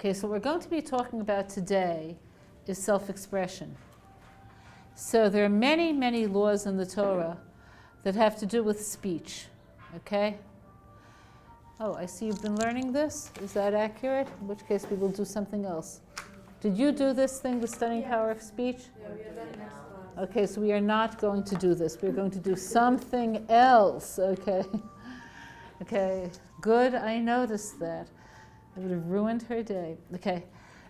Okay, so what we're going to be talking about today is self-expression. So there are many, many laws in the Torah that have to do with speech, okay? Oh, I see you've been learning this. Is that accurate? In which case we will do something else. Did you do this thing, the stunning power of speech? Yeah, we have that next class. Okay, so we are not going to do this. We're going to do something else, okay? Okay, good, I noticed that. It would have ruined her day. Okay,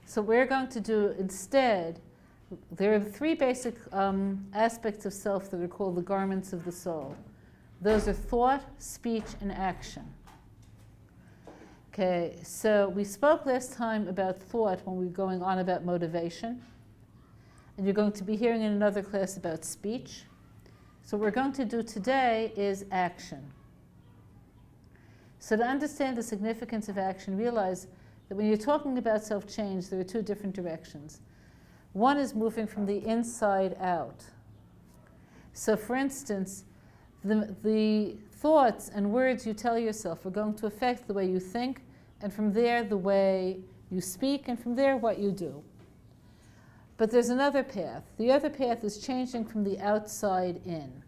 so we're going to do instead, there are three basic aspects of self that are called the garments of the soul. Those are thought, speech, and action. Okay, so we spoke last time about thought when we were going on about motivation. And you're going to be hearing in another class about speech. So what we're going to do today is action. So to understand the significance of action, realize that when you're talking about self-change, there are two different directions. One is moving from the inside out. So for instance, the thoughts and words you tell yourself are going to affect the way you think, and from there the way you speak, and from there what you do. But there's another path. The other path is changing from the outside in,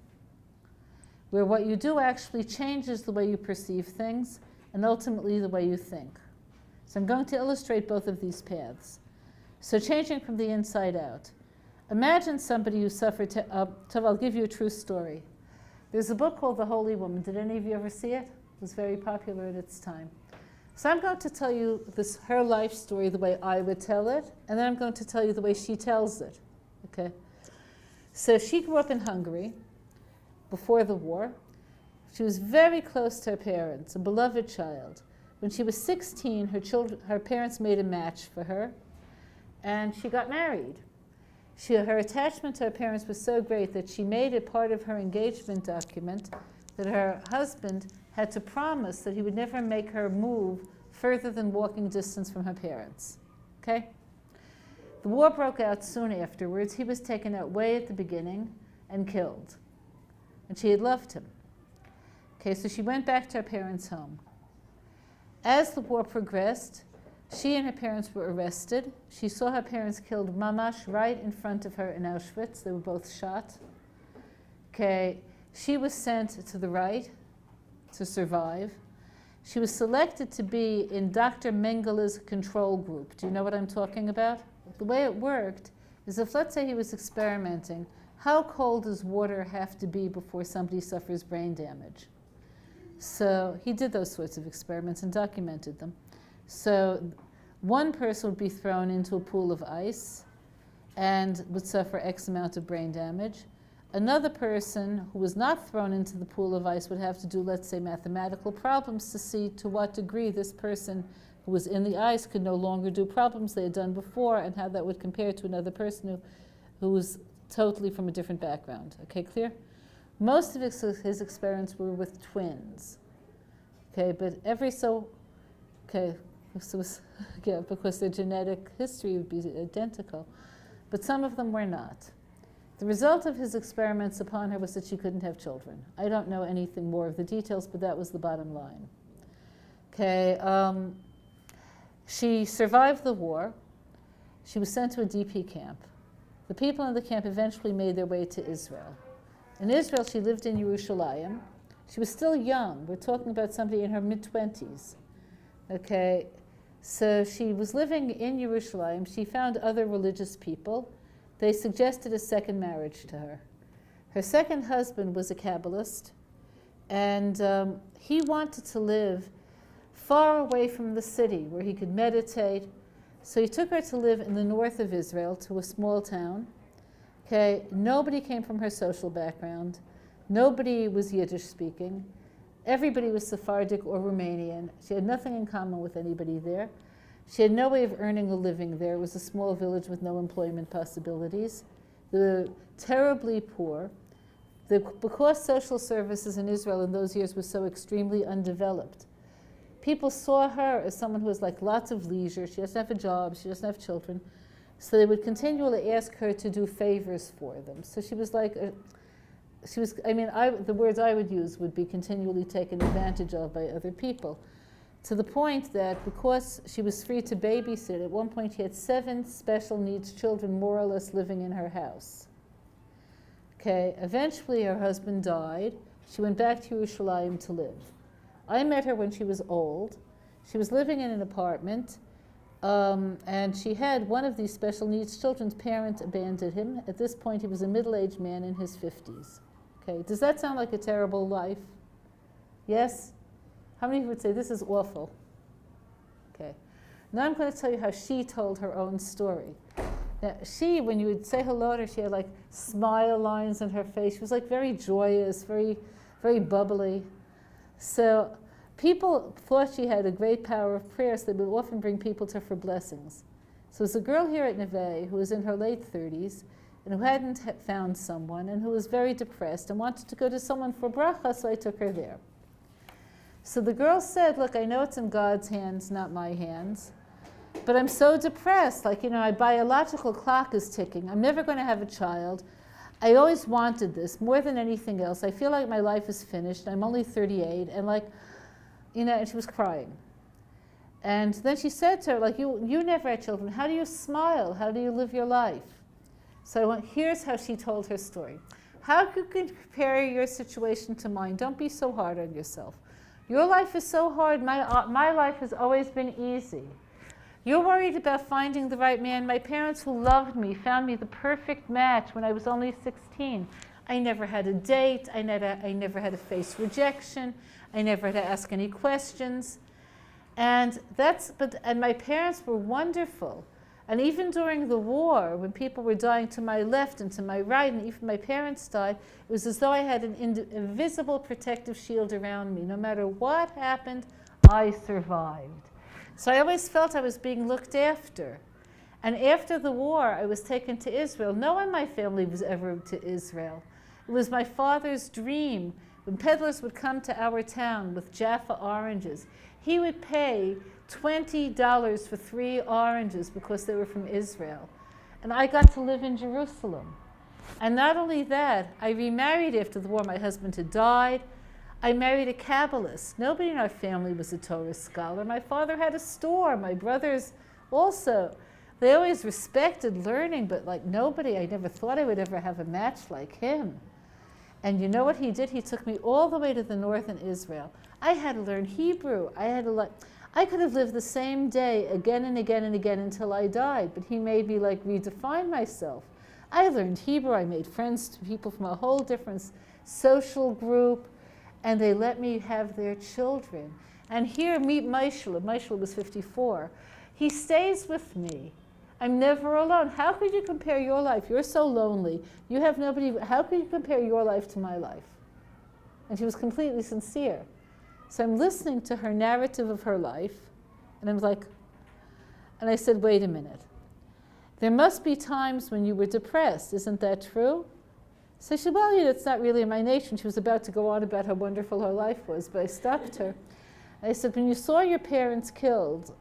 where what you do actually changes the way you perceive things, and ultimately the way you think. So I'm going to illustrate both of these paths. So changing from the inside out. Imagine somebody who suffered, I'll give you a true story. There's a book called The Holy Woman. Did any of you ever see it? It was very popular at its time. So I'm going to tell you her life story the way I would tell it, and then I'm going to tell you the way she tells it. Okay? So she grew up in Hungary before the war. She was very close to her parents, a beloved child. When she was 16, her parents made a match for her, and she got married. Her attachment to her parents was so great that she made it part of her engagement document that her husband had to promise that he would never make her move further than walking distance from her parents. Okay? The war broke out soon afterwards. He was taken out way at the beginning and killed. And she had loved him. Okay, so she went back to her parents' home. As the war progressed, she and her parents were arrested. She saw her parents killed mamash right in front of her in Auschwitz. They were both shot. Okay, she was sent to the right to survive. She was selected to be in Dr. Mengele's control group. Do you know what I'm talking about? The way it worked is if, let's say, he was experimenting, how cold does water have to be before somebody suffers brain damage? So he did those sorts of experiments and documented them. So one person would be thrown into a pool of ice and would suffer X amount of brain damage. Another person who was not thrown into the pool of ice would have to do, let's say, mathematical problems to see to what degree this person who was in the ice could no longer do problems they had done before, and how that would compare to another person who was totally from a different background. Okay, clear? Most of his experiments were with twins. Okay, but yeah, because their genetic history would be identical. But some of them were not. The result of his experiments upon her was that she couldn't have children. I don't know anything more of the details, but that was the bottom line. Okay, she survived the war. She was sent to a DP camp. The people in the camp eventually made their way to Israel. In Israel, she lived in Yerushalayim. She was still young. We're talking about somebody in her mid-20s. Okay, so she was living in Yerushalayim. She found other religious people. They suggested a second marriage to her. Her second husband was a Kabbalist, and he wanted to live far away from the city where he could meditate. So he took her to live in the north of Israel, to a small town. Okay, nobody came from her social background. Nobody was Yiddish speaking. Everybody was Sephardic or Romanian. She had nothing in common with anybody there. She had no way of earning a living there. It was a small village with no employment possibilities. They were terribly poor. Because social services in Israel in those years were so extremely undeveloped, people saw her as someone who has like lots of leisure. She doesn't have a job. She doesn't have children. So they would continually ask her to do favors for them. So she was like, the words I would use would be continually taken advantage of by other people. to the point that because she was free to babysit, at one point she had 7 special needs children more or less living in her house. Okay, eventually her husband died. She went back to Yerushalayim to live. I met her when she was old. She was living in an apartment, and she had one of these special needs children's parent abandoned him. At this point, he was a middle-aged man in his 50s. Okay, does that sound like a terrible life? Yes? How many would say this is awful? Okay. Now I'm going to tell you how she told her own story. Now, she, when you would say hello to her, she had like smile lines on her face. She was like very joyous, very, very bubbly. So people thought she had a great power of prayer, so they would often bring people to her for blessings. So there's a girl here at Neve who was in her late 30s and who hadn't found someone and who was very depressed and wanted to go to someone for bracha, so I took her there. So the girl said, look, I know it's in God's hands, not my hands, but I'm so depressed. Like, my biological clock is ticking. I'm never going to have a child. I always wanted this more than anything else. I feel like my life is finished. I'm only 38. And and she was crying. And then she said to her, you never had children. How do you smile? How do you live your life? So here's how she told her story. How could you compare your situation to mine? Don't be so hard on yourself. Your life is so hard. My life has always been easy. You're worried about finding the right man. My parents who loved me found me the perfect match when I was only 16. I never had a date. I never had to face rejection. I never had to ask any questions. And my parents were wonderful. And even during the war, when people were dying to my left and to my right, and even my parents died, it was as though I had an invisible protective shield around me. No matter what happened, I survived. So I always felt I was being looked after. And after the war, I was taken to Israel. No one in my family was ever to Israel. It was my father's dream. When peddlers would come to our town with Jaffa oranges, he would pay $20 for 3 oranges because they were from Israel. And I got to live in Jerusalem. And not only that, I remarried after the war. My husband had died. I married a Kabbalist. Nobody in our family was a Torah scholar. My father had a store. My brothers also. They always respected learning, but nobody, I never thought I would ever have a match like him. And you know what he did? He took me all the way to the north in Israel. I had to learn Hebrew. I could have lived the same day again and again and again until I died, but he made me redefine myself. I learned Hebrew. I made friends to people from a whole different social group, and they let me have their children. And here, meet Meishle. Meishle was 54. He stays with me. I'm never alone. How could you compare your life? You're so lonely. You have nobody. How could you compare your life to my life? And she was completely sincere. So I'm listening to her narrative of her life, and and I said, wait a minute. There must be times when you were depressed. Isn't that true? So she said, well, it's not really in my nature. She was about to go on about how wonderful her life was, but I stopped her. I said, when you saw your parents killed,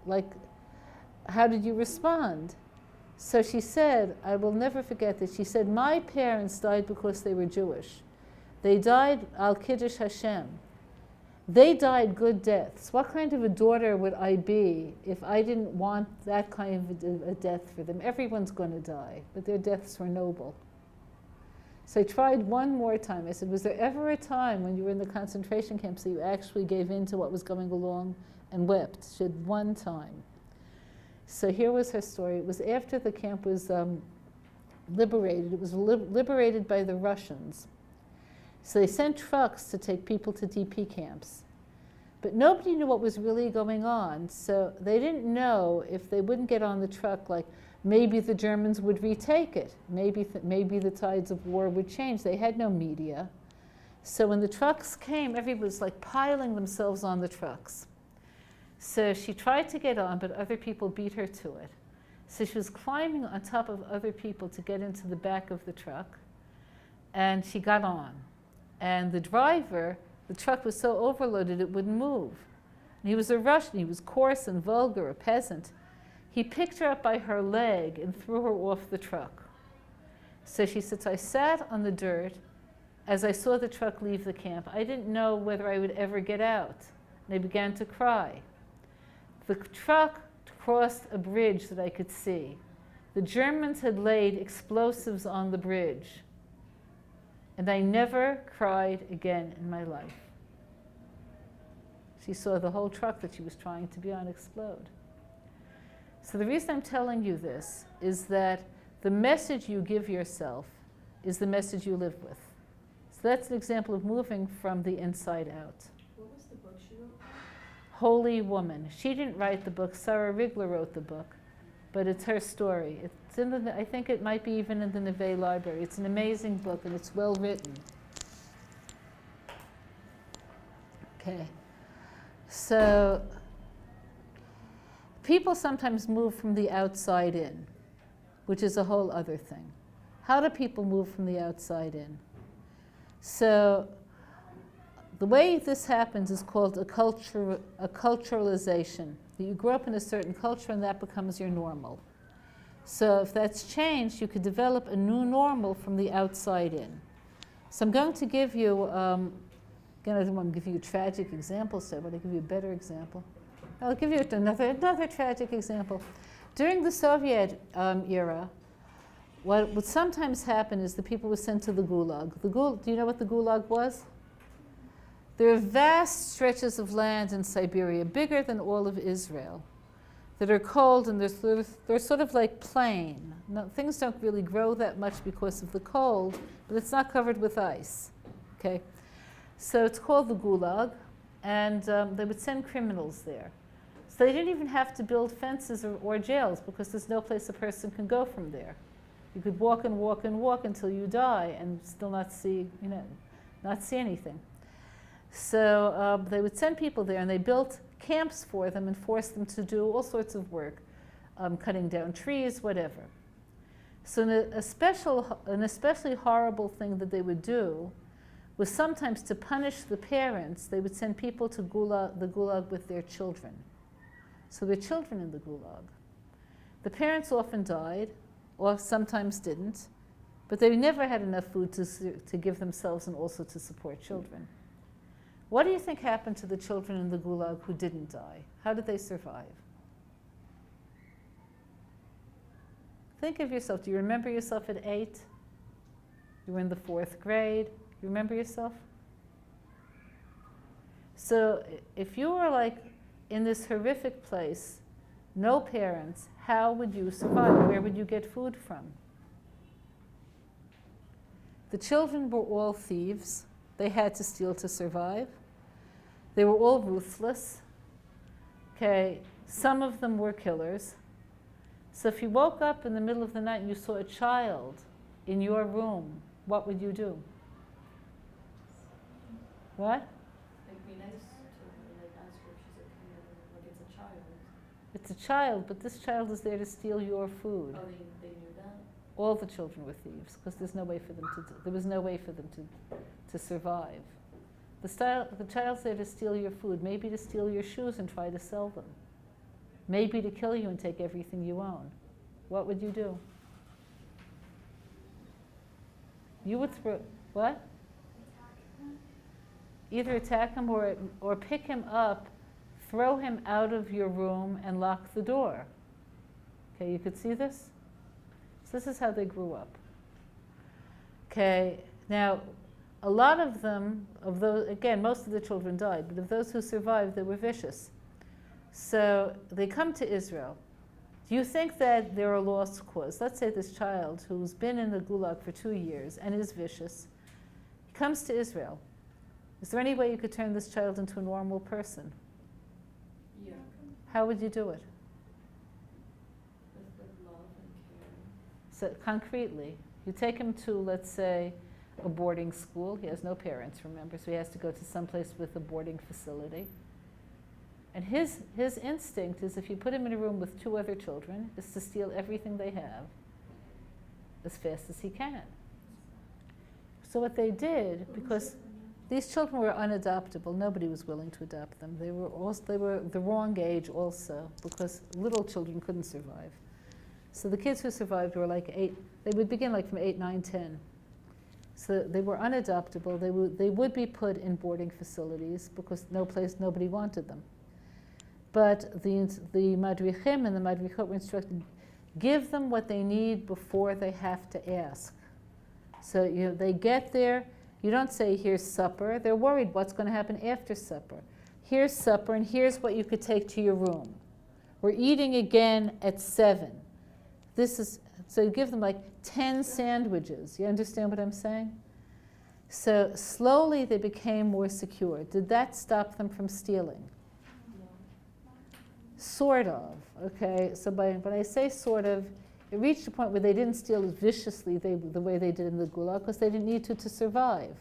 how did you respond? So she said, I will never forget this. She said, my parents died because they were Jewish. They died al Kiddush Hashem. They died good deaths. What kind of a daughter would I be if I didn't want that kind of a death for them? Everyone's going to die, but their deaths were noble. So I tried one more time. I said, was there ever a time when you were in the concentration camps that you actually gave in to what was going along and wept? She said, one time. So here was her story. It was after the camp was liberated. It was liberated by the Russians. So they sent trucks to take people to DP camps. But nobody knew what was really going on. So they didn't know if they wouldn't get on the truck, maybe the Germans would retake it. Maybe the tides of war would change. They had no media. So when the trucks came, everybody was piling themselves on the trucks. So she tried to get on, but other people beat her to it. So she was climbing on top of other people to get into the back of the truck. And she got on. And the driver, the truck was so overloaded it wouldn't move. And he was a Russian. He was coarse and vulgar, a peasant. He picked her up by her leg and threw her off the truck. So she said, so I sat on the dirt as I saw the truck leave the camp. I didn't know whether I would ever get out. And I began to cry. The truck crossed a bridge that I could see. The Germans had laid explosives on the bridge. And I never cried again in my life. She saw the whole truck that she was trying to be on explode. So the reason I'm telling you this is that the message you give yourself is the message you live with. So that's an example of moving from the inside out. What was the book she wrote? Holy Woman. She didn't write the book. Sarah Rigler wrote the book. But it's her story. It's in the, I think it might be even in the Neve library. It's an amazing book, and it's well written. Okay. So people sometimes move from the outside in, which is a whole other thing. How do people move from the outside in? So the way this happens is called a culturalization. You grow up in a certain culture and that becomes your normal. So if that's changed, you could develop a new normal from the outside in. So I'm going to give you, again, I don't want to give you a tragic example, so but I'll give you a better example. I'll give you another tragic example. During the Soviet era, what would sometimes happen is the people were sent to the Gulag. Do you know what the Gulag was? There are vast stretches of land in Siberia, bigger than all of Israel, that are cold and they're sort of like plain. No, things don't really grow that much because of the cold, but it's not covered with ice. Okay, so it's called the Gulag, and they would send criminals there. So they didn't even have to build fences or jails because there's no place a person can go from there. You could walk and walk and walk until you die and still not see anything. So they would send people there, and they built camps for them and forced them to do all sorts of work, cutting down trees, whatever. So an especially horrible thing that they would do was sometimes to punish the parents. They would send people to the Gulag with their children. So their children in the Gulag. The parents often died, or sometimes didn't, but they never had enough food to give themselves and also to support children. What do you think happened to the children in the Gulag who didn't die? How did they survive? Think of yourself. Do you remember yourself at 8? You were in the 4th grade. You remember yourself? So if you were like in this horrific place, no parents, how would you survive? Where would you get food from? The children were all thieves. They had to steal to survive. They were all ruthless. Okay, some of them were killers. So if you woke up in the middle of the night and you saw a child in your room, what would you do? What? Like, be nice to her, like ask her if she's okay, like it's a child. It's a child, but this child is there to steal your food. Oh, they knew that? All the children were thieves because there was no way for them to survive. The child's there to steal your food, maybe to steal your shoes and try to sell them, maybe to kill you and take everything you own. What would you do? You would what? Either attack him or pick him up, throw him out of your room and lock the door. Okay, you could see this? So this is how they grew up. Okay, now a lot of them, of those, again, most of the children died, but of those who survived, they were vicious. So they come to Israel. Do you think that they're a lost cause? Let's say this child who's been in the Gulag for 2 years and is vicious, he comes to Israel. Is there any way you could turn this child into a normal person? Yeah. How would you do it? With love and care. So concretely, you take him to, let's say, a boarding school. He has no parents, remember, so he has to go to someplace with a boarding facility. And his instinct is, if you put him in a room with 2 other children, is to steal everything they have as fast as he can. So what they did, because these children were unadoptable, nobody was willing to adopt them. They were the wrong age also, because little children couldn't survive. So the kids who survived were like 8. They would begin like from 8, 9, 10. So they were unadoptable. They would be put in boarding facilities because nobody wanted them. But the madrichim and the madrichot were instructed, give them what they need before they have to ask. So they get there, you don't say, here's supper. They're worried what's going to happen after supper. Here's supper, and here's what you could take to your room. We're eating again at 7. So you give them like 10 sandwiches. You understand what I'm saying? So slowly they became more secure. Did that stop them from stealing? No. Sort of, okay? So when I say sort of, it reached a point where they didn't steal as viciously the way they did in the Gulag, because they didn't need to survive.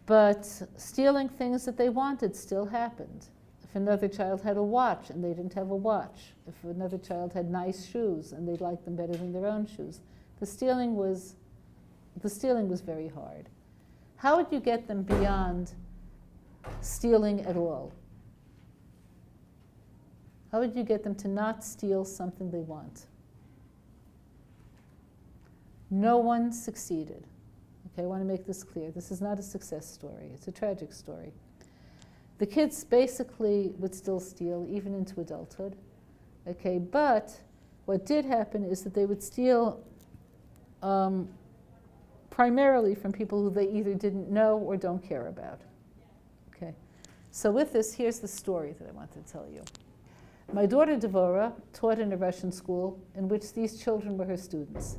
But stealing things that they wanted still happened. If another child had a watch and they didn't have a watch, if another child had nice shoes and they liked them better than their own shoes, the stealing was very hard. How would you get them beyond stealing at all? How would you get them to not steal something they want? No one succeeded. Okay, I want to make this clear. This is not a success story. It's a tragic story. The kids basically would still steal, even into adulthood. Okay, but what did happen is that they would steal primarily from people who they either didn't know or don't care about. Okay, so with this, here's the story that I want to tell you. My daughter Devorah taught in a Russian school in which these children were her students.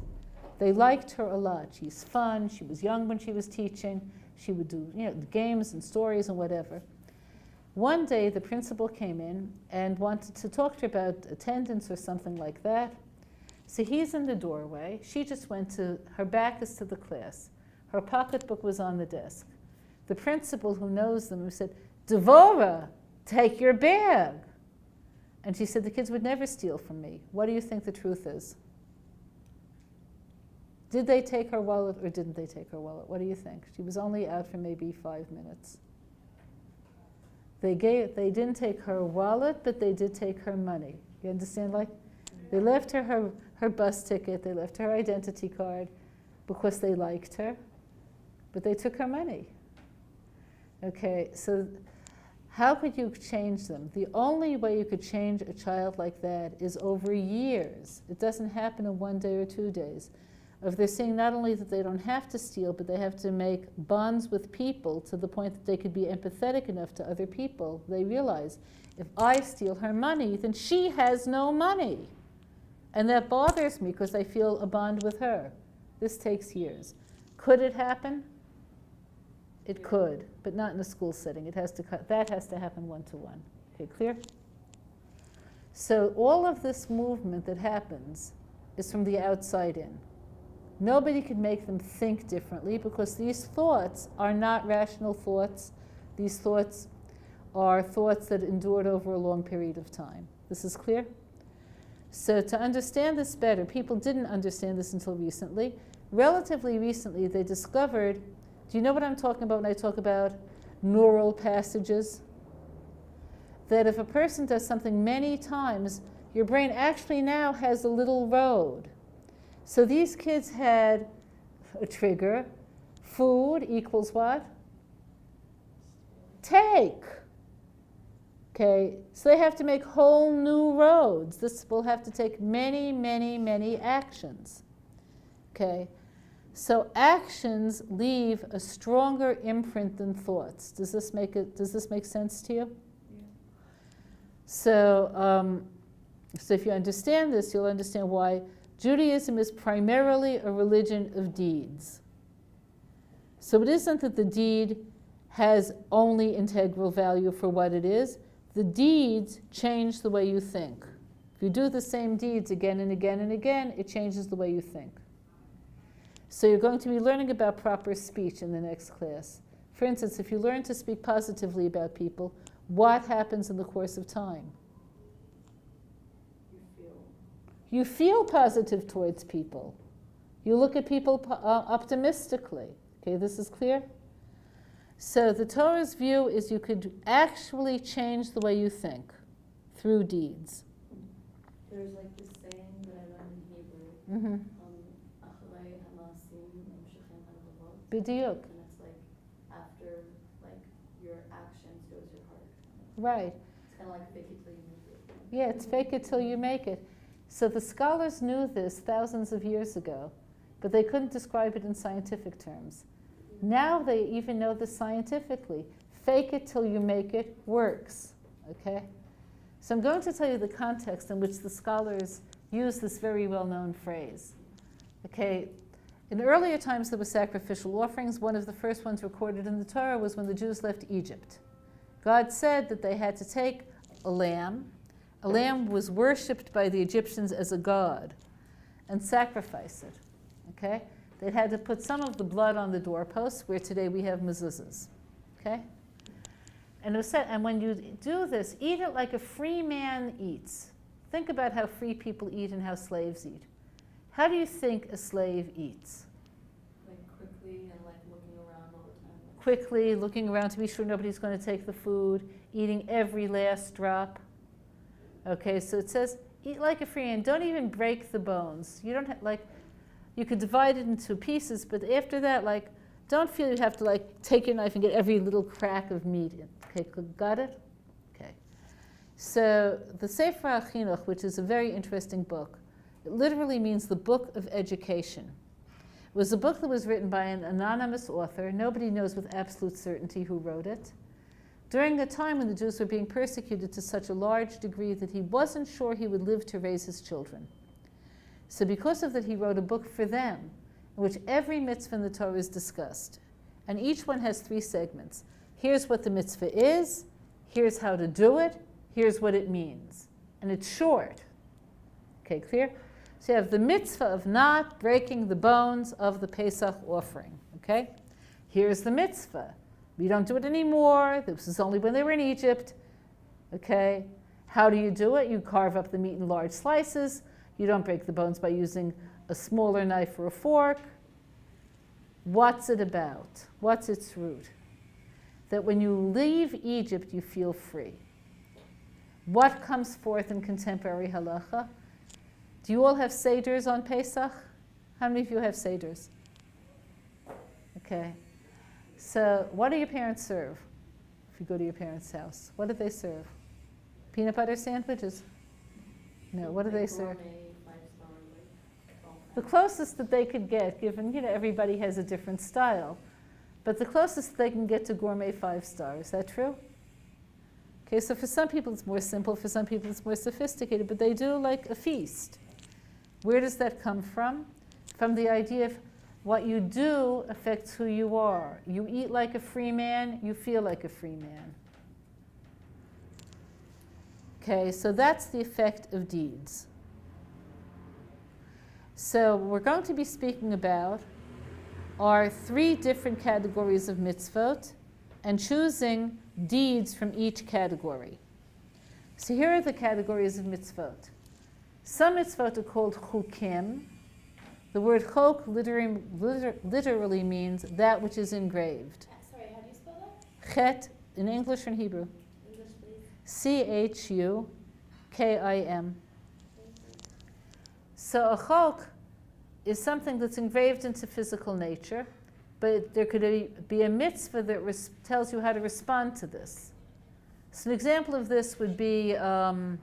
They liked her a lot. She's fun. She was young when she was teaching. She would do games and stories and whatever. One day, the principal came in and wanted to talk to her about attendance or something like that. So he's in the doorway. She just went her back is to the class. Her pocketbook was on the desk. The principal, who knows them, said, Devorah, take your bag. And she said, the kids would never steal from me. What do you think the truth is? Did they take her wallet or didn't they take her wallet? What do you think? She was only out for maybe 5 minutes. They didn't take her wallet, but they did take her money. You understand? They left her bus ticket, they left her identity card because they liked her, but they took her money. Okay, so how could you change them? The only way you could change a child like that is over years. It doesn't happen in 1 day or 2 days. If they're seeing not only that they don't have to steal, but they have to make bonds with people to the point that they could be empathetic enough to other people, they realize, if I steal her money, then she has no money. And that bothers me because I feel a bond with her. This takes years. Could it happen? It could, but not in a school setting. That has to happen one-to-one. Okay, clear? So all of this movement that happens is from the outside in. Nobody can make them think differently because these thoughts are not rational thoughts. These thoughts are thoughts that endured over a long period of time. This is clear? So to understand this better, people didn't understand this until recently. Relatively recently, they discovered, do you know what I'm talking about when I talk about neural passages? That if a person does something many times, your brain actually now has a little road. So these kids had a trigger. Food equals what? Take. Okay, so they have to make whole new roads. This will have to take many, many, many actions. Okay, so actions leave a stronger imprint than thoughts. Does this make sense to you? Yeah. So if you understand this, you'll understand why Judaism is primarily a religion of deeds. So it isn't that the deed has only integral value for what it is. The deeds change the way you think. If you do the same deeds again and again and again, it changes the way you think. So you're going to be learning about proper speech in the next class. For instance, if you learn to speak positively about people, what happens in the course of time? You feel positive towards people. You look at people optimistically. Okay, this is clear? So the Torah's view is you could actually change the way you think through deeds. There's like this saying that I learned in Hebrew. Acharei hamaasim mamshichem halavavot. B'diuk. And it's like after your actions goes your heart. Right. kind of like fake it till you make it. Yeah, it's fake it till you make it. So the scholars knew this thousands of years ago, but they couldn't describe it in scientific terms. Now they even know this scientifically. Fake it till you make it works, okay? So I'm going to tell you the context in which the scholars use this very well-known phrase, okay? In earlier times there were sacrificial offerings. One of the first ones recorded in the Torah was when the Jews left Egypt. God said that they had to take a lamb. A lamb was worshipped by the Egyptians as a god and sacrifice it, okay? They had to put some of the blood on the doorposts, where today we have mezuzahs, okay? And it was said, and when you do this, eat it like a free man eats. Think about how free people eat and how slaves eat. How do you think a slave eats? Like quickly and like looking around all the time. Quickly, looking around to be sure nobody's going to take the food, eating every last drop. Okay, so it says, eat like a free man. Don't even break the bones. You don't have, like, you could divide it into pieces, but after that, like, don't feel you have to like take your knife and get every little crack of meat in. Okay, got it? Okay. So the Sefer HaChinuch, which is a very interesting book, it literally means the book of education. It was a book that was written by an anonymous author. Nobody knows with absolute certainty who wrote it. During a time when the Jews were being persecuted to such a large degree that he wasn't sure he would live to raise his children. So because of that, he wrote a book for them, in which every mitzvah in the Torah is discussed. And each one has 3 segments. Here's what the mitzvah is, here's how to do it, here's what it means. And it's short. Okay, clear? So you have the mitzvah of not breaking the bones of the Paysach offering. Okay? Here's the mitzvah. We don't do it anymore. This is only when they were in Egypt. Okay? How do you do it? You carve up the meat in large slices. You don't break the bones by using a smaller knife or a fork. What's it about? What's its root? That when you leave Egypt, you feel free. What comes forth in contemporary halacha? Do you all have seders on Paysach? How many of you have seders? Okay. So what do your parents serve if you go to your parents' house? What do they serve? Peanut butter sandwiches? No, what do they serve? The closest that they could get, given everybody has a different style, but the closest they can get to gourmet 5-star. Is that true? Okay, so for some people it's more simple, for some people it's more sophisticated, but they do like a feast. Where does that come from? From the idea of what you do affects who you are. You eat like a free man, you feel like a free man. Okay, so that's the effect of deeds. So what we're going to be speaking about are 3 different categories of mitzvot and choosing deeds from each category. So here are the categories of mitzvot. Some mitzvot are called chukim. The word chok literally means that which is engraved. Sorry, how do you spell that? Chet, in English or in Hebrew? English, please. C-H-U-K-I-M. So a chok is something that's engraved into physical nature, but there could be a mitzvah that tells you how to respond to this. So an example of this would be the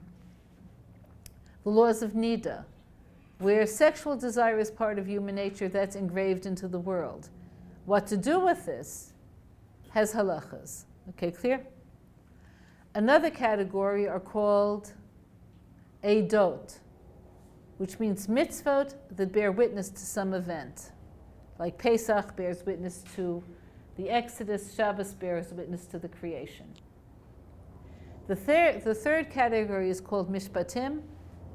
laws of Nida, where sexual desire is part of human nature that's engraved into the world. What to do with this has halachas. Okay, clear? Another category are called eidot, which means mitzvot that bear witness to some event. Like Paysach bears witness to the Exodus, Shabbos bears witness to the creation. The third category is called Mishpatim,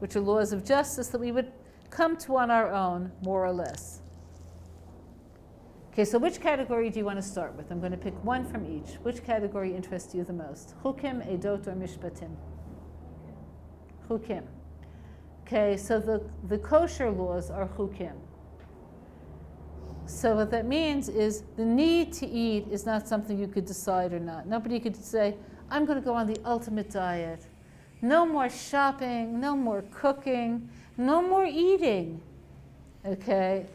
which are laws of justice that we would come to on our own, more or less. Okay, so which category do you want to start with? I'm going to pick one from each. Which category interests you the most? Chukim, Eidot, or Mishpatim? Chukim. Okay, so the kosher laws are chukim. So what that means is the need to eat is not something you could decide or not. Nobody could say, I'm going to go on the ultimate diet. No more shopping, no more cooking, no more eating. Okay,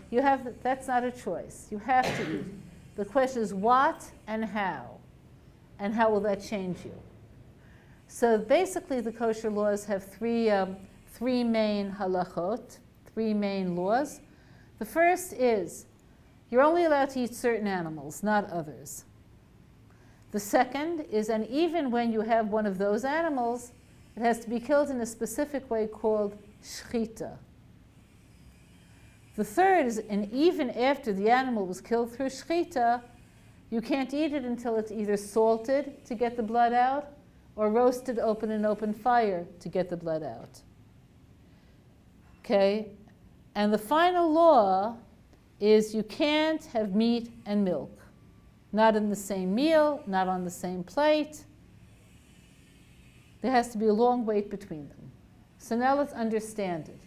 that's not a choice. You have to eat. The question is what and how will that change you? So basically the kosher laws have three main halachot, three main laws. The first is you're only allowed to eat certain animals, not others. The second is, and even when you have one of those animals, it has to be killed in a specific way called shchita. The third is, and even after the animal was killed through shchita, you can't eat it until it's either salted to get the blood out or roasted open in open fire to get the blood out. Okay? And the final law is you can't have meat and milk. Not in the same meal, not on the same plate. There has to be a long wait between them. So now let's understand it.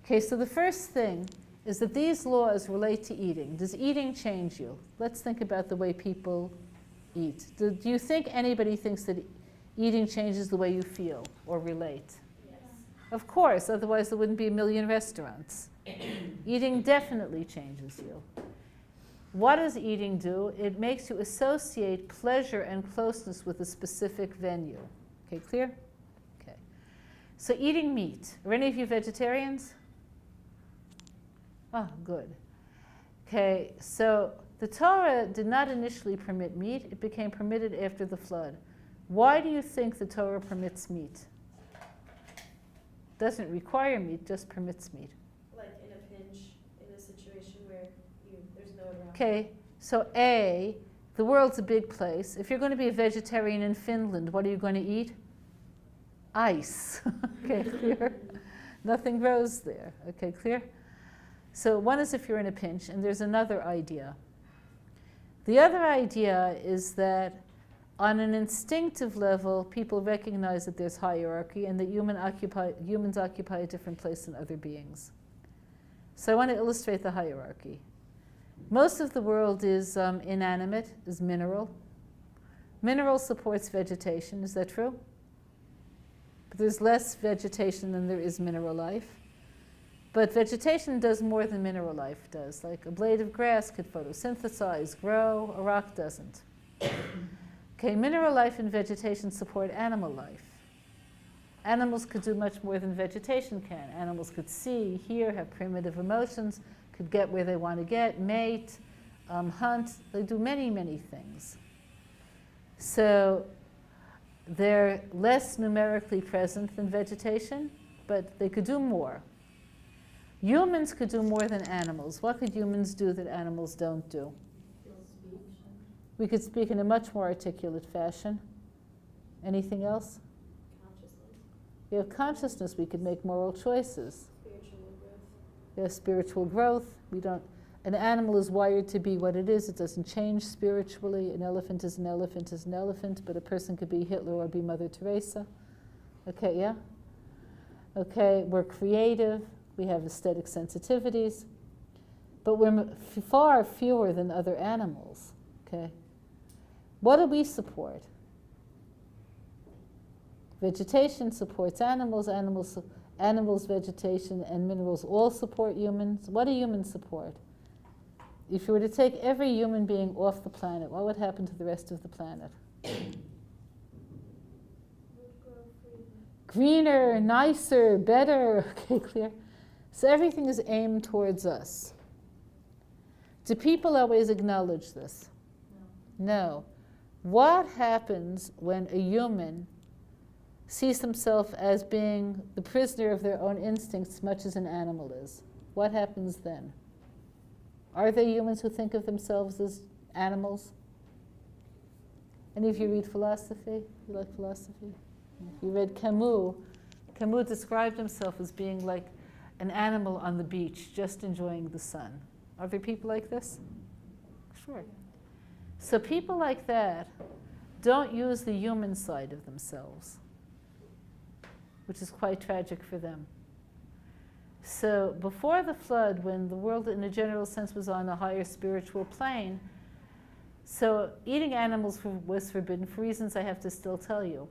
Okay, so the first thing is that these laws relate to eating. Does eating change you? Let's think about the way people eat. Do you think anybody thinks that eating changes the way you feel or relate? Yes. Of course, otherwise there wouldn't be a million restaurants. Eating definitely changes you. What does eating do? It makes you associate pleasure and closeness with a specific venue. Okay, clear? Okay. So eating meat. Are any of you vegetarians? Oh, good. Okay, so the Torah did not initially permit meat. It became permitted after the flood. Why do you think the Torah permits meat? Doesn't require meat, just permits meat. Like in a pinch, in a situation where there's no one around. Okay, so A, the world's a big place. If you're going to be a vegetarian in Finland, what are you going to eat? Ice. Okay, clear? Nothing grows there. Okay, clear? So one is if you're in a pinch, and there's another idea. The other idea is that on an instinctive level, people recognize that there's hierarchy and that humans occupy a different place than other beings. So I want to illustrate the hierarchy. Most of the world is inanimate, is mineral. Mineral supports vegetation, is that true? But there's less vegetation than there is mineral life. But vegetation does more than mineral life does. Like a blade of grass could photosynthesize, grow, a rock doesn't. Okay, mineral life and vegetation support animal life. Animals could do much more than vegetation can. Animals could see, hear, have primitive emotions, could get where they want to get, mate, hunt. They do many, many things. So they're less numerically present than vegetation, but they could do more. Humans could do more than animals. What could humans do that animals don't do? Feel speech. We could speak in a much more articulate fashion. Anything else? Consciousness, We have consciousness. We could make moral choices. spiritual growth. We have spiritual growth. We don't. An animal is wired to be what it is. It doesn't change spiritually. An elephant is an elephant is an elephant, but a person could be Hitler or be Mother Teresa. Okay, yeah? Okay, we're creative. We have aesthetic sensitivities. But we're far fewer than other animals. Okay? What do we support? Vegetation supports animals. Animals, vegetation, and minerals all support humans. What do humans support? If you were to take every human being off the planet, what would happen to the rest of the planet? Greener, nicer, better. Okay, clear? So everything is aimed towards us. Do people always acknowledge this? No. What happens when a human sees themselves as being the prisoner of their own instincts as much as an animal is? What happens then? Are there humans who think of themselves as animals? Any of you read philosophy? You like philosophy? If you read Camus, Camus described himself as being like an animal on the beach, just enjoying the sun. Are there people like this? Sure. So people like that don't use the human side of themselves, which is quite tragic for them. So before the flood, when the world in a general sense was on a higher spiritual plane, so eating animals was forbidden for reasons I have to still tell you.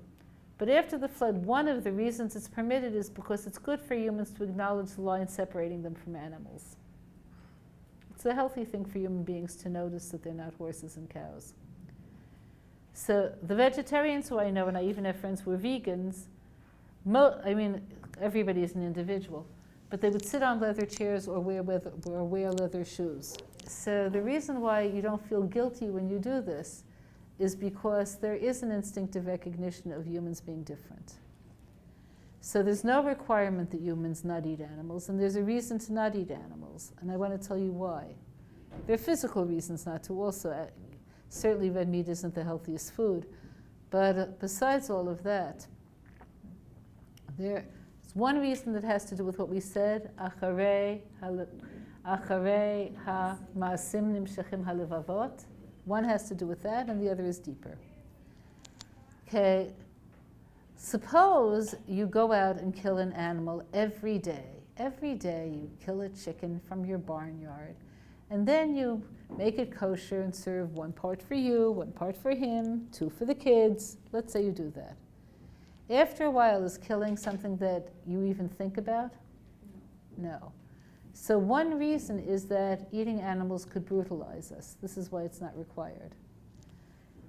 But after the flood, one of the reasons it's permitted is because it's good for humans to acknowledge the line separating them from animals. It's a healthy thing for human beings to notice that they're not horses and cows. So the vegetarians who I know, and I even have friends who are vegans, everybody is an individual, but they would sit on leather chairs or wear leather shoes. So the reason why you don't feel guilty when you do this is because there is an instinctive recognition of humans being different. So there's no requirement that humans not eat animals, and there's a reason to not eat animals, and I want to tell you why. There are physical reasons not to also. Certainly red meat isn't the healthiest food, but besides all of that, there's one reason that has to do with what we said, acharei ha-ma'asim nimshachim halevavot. One has to do with that, and the other is deeper. Okay, suppose you go out and kill an animal every day. Every day you kill a chicken from your barnyard, and then you make it kosher and serve one part for you, one part for him, 2 for the kids. Let's say you do that. After a while, is killing something that you even think about? No. So one reason is that eating animals could brutalize us. This is why it's not required.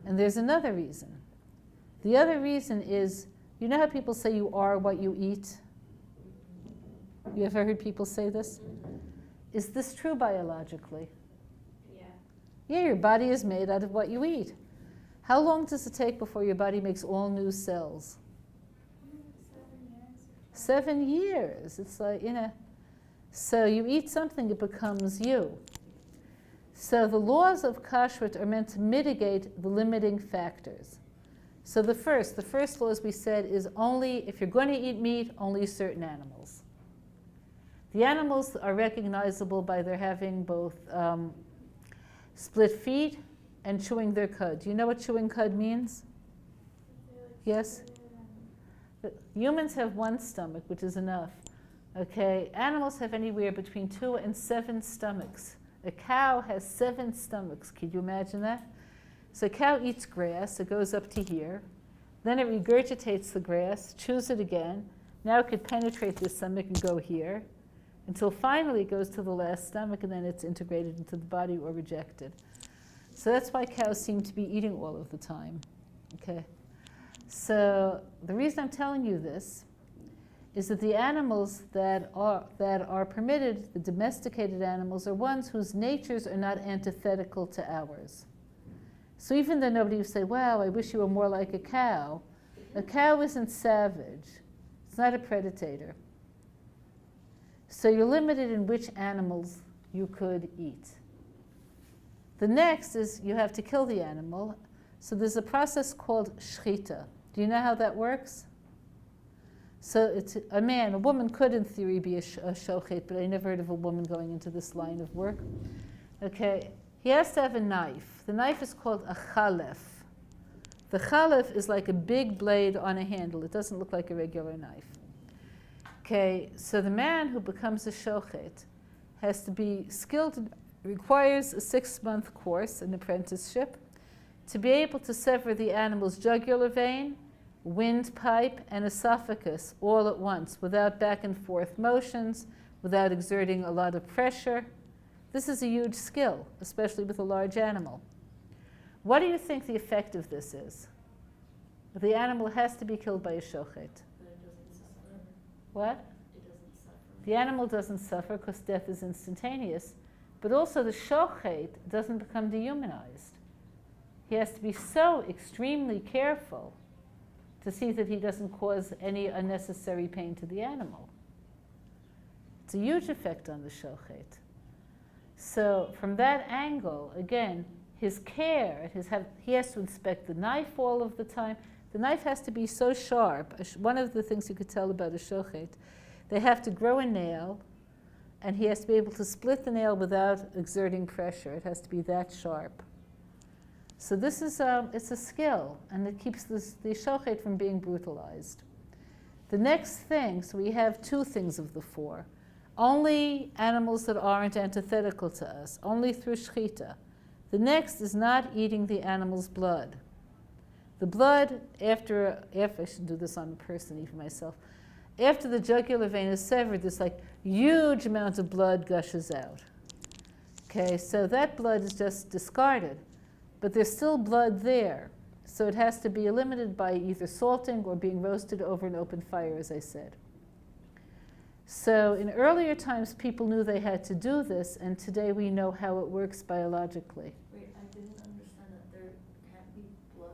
And there's another reason. The other reason is, you know how people say you are what you eat? You ever heard people say this? Is this true biologically? Yeah, your body is made out of what you eat. How long does it take before your body makes all new cells? 7 years. It's like, So you eat something, it becomes you. So the laws of kashrut are meant to mitigate the limiting factors. So the first law, as we said, is only, if you're going to eat meat, only certain animals. The animals are recognizable by their having both split feet and chewing their cud. Do you know what chewing cud means? Yes? Humans have 1 stomach, which is enough. Okay, animals have anywhere between 2 and 7 stomachs. A cow has 7 stomachs. Could you imagine that? So a cow eats grass, it goes up to here, then it regurgitates the grass, chews it again. Now it could penetrate the stomach and go here, until finally it goes to the last stomach, and then it's integrated into the body or rejected. So that's why cows seem to be eating all of the time. Okay. So the reason I'm telling you this is that the animals that are permitted, the domesticated animals, are ones whose natures are not antithetical to ours. So even though nobody would say, wow, I wish you were more like a cow isn't savage. It's not a predator. So you're limited in which animals you could eat. The next is you have to kill the animal. So there's a process called shchita. Do you know how that works? So it's a woman could in theory be a shochet, but I never heard of a woman going into this line of work. Okay, he has to have a knife. The knife is called a chalef. The chalef is like a big blade on a handle. It doesn't look like a regular knife. Okay, so the man who becomes a shochet has to be skilled, requires a 6-month course, an apprenticeship, to be able to sever the animal's jugular vein, windpipe, and esophagus all at once, without back and forth motions, without exerting a lot of pressure. This is a huge skill, especially with a large animal. What do you think the effect of this is? The animal has to be killed by a shochet. What? The animal doesn't suffer because death is instantaneous, but also the shochet doesn't become dehumanized. He has to be so extremely careful to see that he doesn't cause any unnecessary pain to the animal. It's a huge effect on the shochet. So from that angle, again, his care, he has to inspect the knife all of the time. The knife has to be so sharp. One of the things you could tell about a shochet, they have to grow a nail, and he has to be able to split the nail without exerting pressure. It has to be that sharp. So this is it's a skill, and it keeps the shochet from being brutalized. The next thing, so we have 2 things of the 4. Only animals that aren't antithetical to us, only through shchita. The next is not eating the animal's blood. The blood, after I should do this on a person, even myself, after the jugular vein is severed, this like huge amount of blood gushes out. Okay, so that blood is just discarded, but there's still blood there. So it has to be eliminated by either salting or being roasted over an open fire, as I said. So in earlier times, people knew they had to do this, and today we know how it works biologically. Wait, I didn't understand that there can't be blood.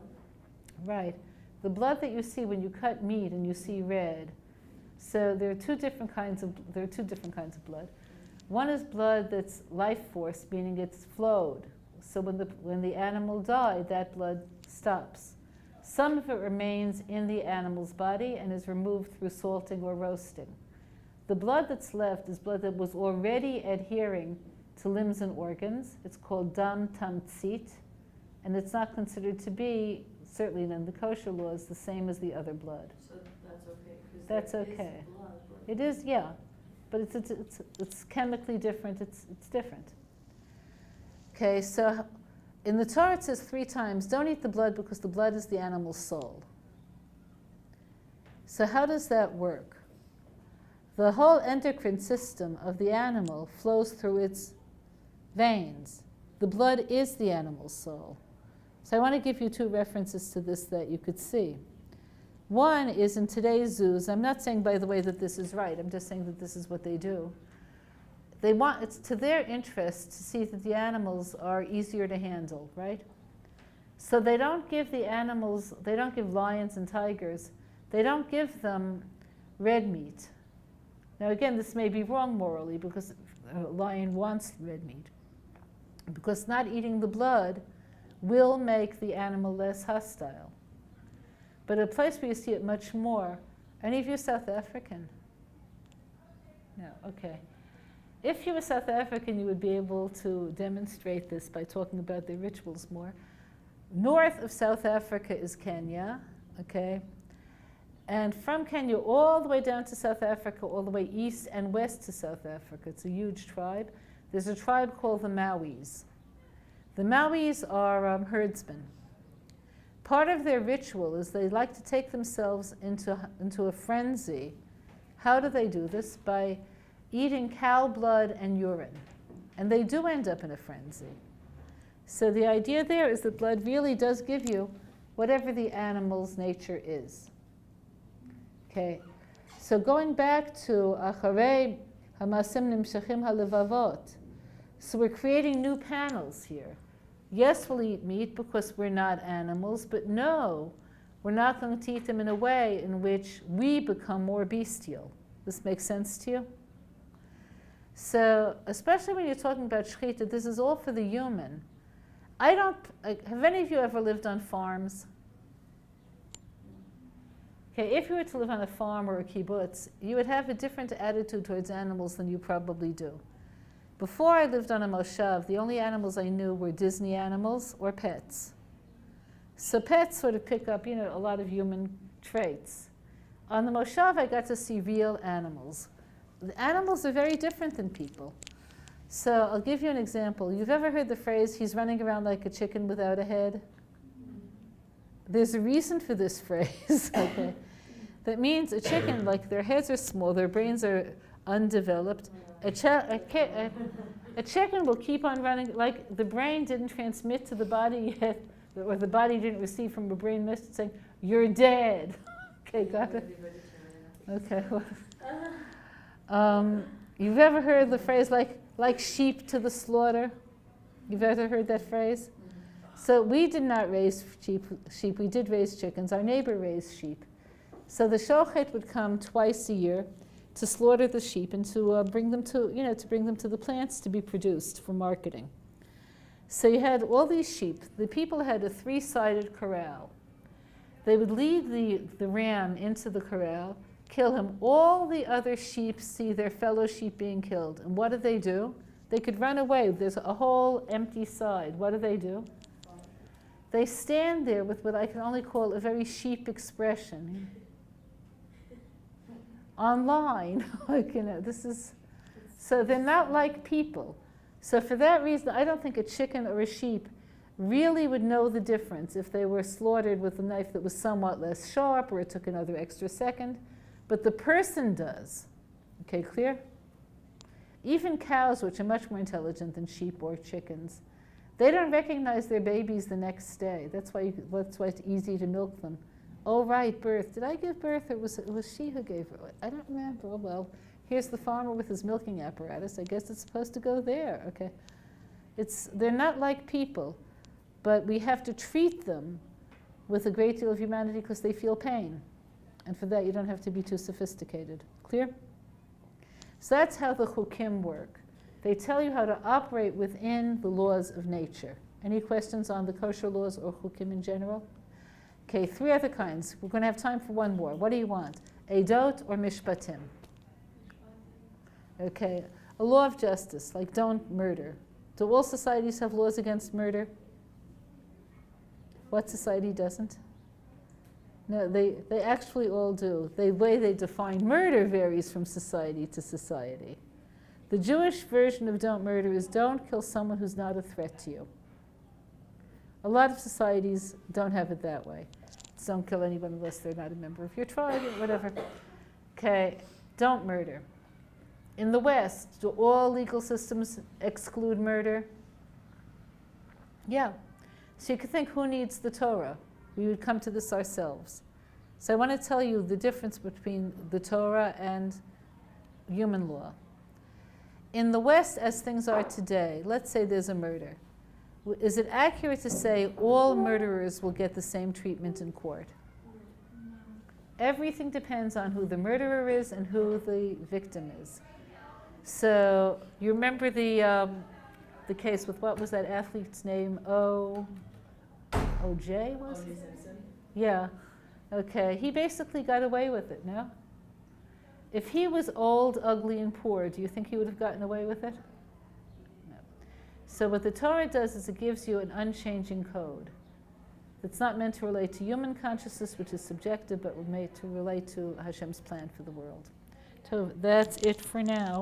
Right. The blood that you see when you cut meat and you see red. So there are two different kinds of blood. One is blood that's life force, meaning it's flowed. So when the animal died, that blood stops. Some of it remains in the animal's body and is removed through salting or roasting. The blood that's left is blood that was already adhering to limbs and organs. It's called dam tamtzit, and it's not considered to be, certainly in the kosher laws, the same as the other blood. So that's okay? 'Cause That's there okay. Is blood, but It is, yeah, but it's chemically different. It's different. Okay, so in the Torah it says 3 times, don't eat the blood because the blood is the animal's soul. So how does that work? The whole endocrine system of the animal flows through its veins. The blood is the animal's soul. So I want to give you 2 references to this that you could see. One is in today's zoos. I'm not saying, by the way, that this is right. I'm just saying that this is what they do. It's to their interest to see that the animals are easier to handle, right? So they don't give the animals, they don't give lions and tigers, they don't give them red meat. Now again, this may be wrong morally because a lion wants red meat. Because not eating the blood will make the animal less hostile. But a place where you see it much more, any of you South African? No, okay. If you were South African, you would be able to demonstrate this by talking about their rituals more. North of South Africa is Kenya, okay? And from Kenya all the way down to South Africa, all the way east and west to South Africa. It's a huge tribe. There's a tribe called the Mauis. The Mauis are herdsmen. Part of their ritual is they like to take themselves into a frenzy. How do they do this? By eating cow blood and urine. And they do end up in a frenzy. So the idea there is that blood really does give you whatever the animal's nature is. Okay, so going back to Acharei Hamasim Nimshachim Halevavot. So we're creating new panels here. Yes, we'll eat meat because we're not animals, but no, we're not going to eat them in a way in which we become more bestial. This makes sense to you? So, especially when you're talking about shechita, this is all for the human. Have any of you ever lived on farms? Okay, if you were to live on a farm or a kibbutz, you would have a different attitude towards animals than you probably do. Before I lived on a moshav, the only animals I knew were Disney animals or pets. So pets sort of pick up, a lot of human traits. On the moshav, I got to see real animals. The animals are very different than people. So I'll give you an example. You've ever heard the phrase, he's running around like a chicken without a head? There's a reason for this phrase, okay? That means a chicken, like their heads are small, their brains are undeveloped. A chicken will keep on running, like the brain didn't transmit to the body yet, or the body didn't receive from a brain message saying, you're dead. Okay, got it? Okay. You've ever heard the phrase like sheep to the slaughter? You've ever heard that phrase? So we did not raise sheep, we did raise chickens. Our neighbor raised sheep. So the shochet would come twice a year to slaughter the sheep and to bring them to the plants to be produced for marketing. So you had all these sheep. The people had a 3-sided corral. They would lead the ram into the corral, kill him. All the other sheep see their fellow sheep being killed. And what do? They could run away. There's a whole empty side. What do? They stand there with what I can only call a very sheep expression. Online, so they're not like people. So for that reason, I don't think a chicken or a sheep really would know the difference if they were slaughtered with a knife that was somewhat less sharp or it took another extra second. But the person does. Okay, clear? Even cows, which are much more intelligent than sheep or chickens, They don't recognize their babies the next day. That's why it's easy to milk them. Oh, right, birth. Did I give birth, or it was she who gave birth? I don't remember. Oh, well, here's the farmer with his milking apparatus. I guess it's supposed to go there. Okay. They're not like people, but we have to treat them with a great deal of humanity because they feel pain. And for that, you don't have to be too sophisticated. Clear? So that's how the chukim work. They tell you how to operate within the laws of nature. Any questions on the kosher laws or chukim in general? Okay, 3 other kinds. We're going to have time for one more. What do you want? Eidot or Mishpatim? Okay, a law of justice, like don't murder. Do all societies have laws against murder? What society doesn't? No, they actually all do. The way they define murder varies from society to society. The Jewish version of don't murder is don't kill someone who's not a threat to you. A lot of societies don't have it that way. It's don't kill anyone unless they're not a member of your tribe or whatever. Okay, don't murder. In the West, do all legal systems exclude murder? Yeah. So you could think, who needs the Torah? We would come to this ourselves. So I want to tell you the difference between the Torah and human law. In the West, as things are today, let's say there's a murder. Is it accurate to say all murderers will get the same treatment in court? Everything depends on who the murderer is and who the victim is. So you remember the case with, what was that athlete's name? OJ, was it? Yeah. Okay. He basically got away with it, no? If he was old, ugly, and poor, do you think he would have gotten away with it? No. So what the Torah does is it gives you an unchanging code. It's not meant to relate to human consciousness, which is subjective, but made to relate to Hashem's plan for the world. So that's it for now.